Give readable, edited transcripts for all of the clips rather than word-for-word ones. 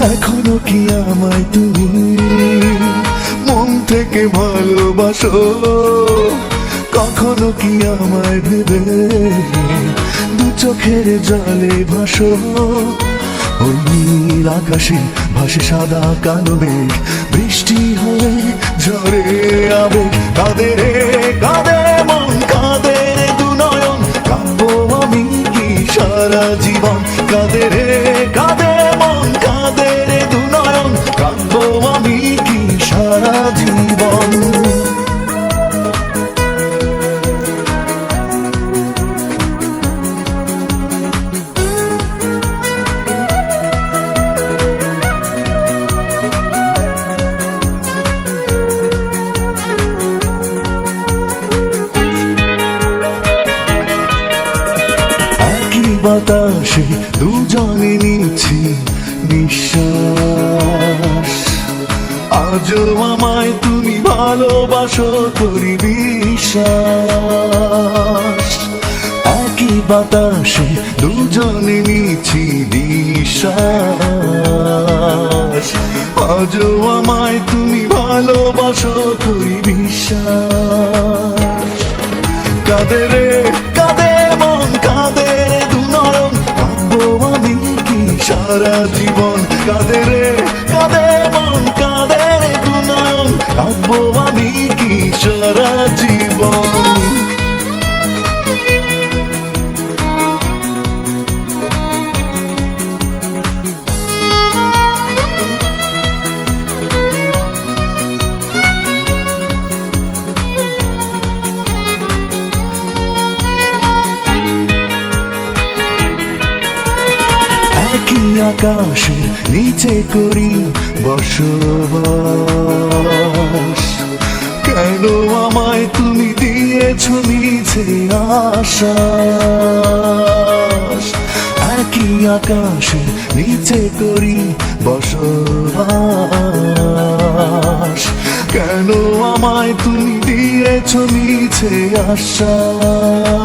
এখনো কি আমায় তুমি মন থেকে ভালোবাসো? কখনো কি আমায় ভেবে দু চোখের জলে ভাসো? ওই নীল আকাশে ভাসে সাদা কালো মেঘ, বৃষ্টি হয়ে ঝরে আবেগ। কাঁদে রে কাঁদে মন, কাঁদে রে দু নয়ন, কাঁদবো আমি কি সারা জীবন? কাঁদে রে কাঁদে মন, কাঁদে রে দু নয়ন, কাঁদবো আমি কি সারা জীবন? বাতাসে দুজনে নিচ্ছি নিঃশ্বাস, আজও আমায় তুমি ভালোবাসো করি বিশ্বাস। একই বাতাসে দুজনে নিচ্ছি নিঃশ্বাস, আজও আমায় তুমি ভালোবাসো করি বিশ্বাস। কাঁদে রে কাঁদে মন, কাঁদে রে দু নয়ন, কাঁদবো আমি কি সারা জীবন? কাঁদে রে কাঁদে মন, কাঁদে রে দু নয়ন, কাঁদবো আমি কি সারা জীবন? একই আকাশের নিচে করি বসবাস, কেন আমায় তুমি দিয়েছ মিছে আশ্বাস? একই আকাশের নিচে করি বসবাস, কেন আমায় তুমি দিয়েছ মিছে আশ্বাস?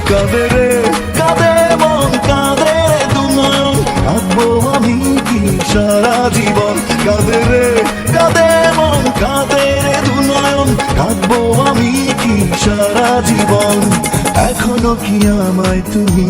কাঁদে রে কাঁদে মন, কাঁদে রে দু নয়ন, কাঁদবো আমি কি সারা জীবন? কাঁদে রে কাঁদে মন, কাঁদে রে দু নয়ন, কাঁদবো আমি কি সারা জীবন? এখনো কি আমায় তুমি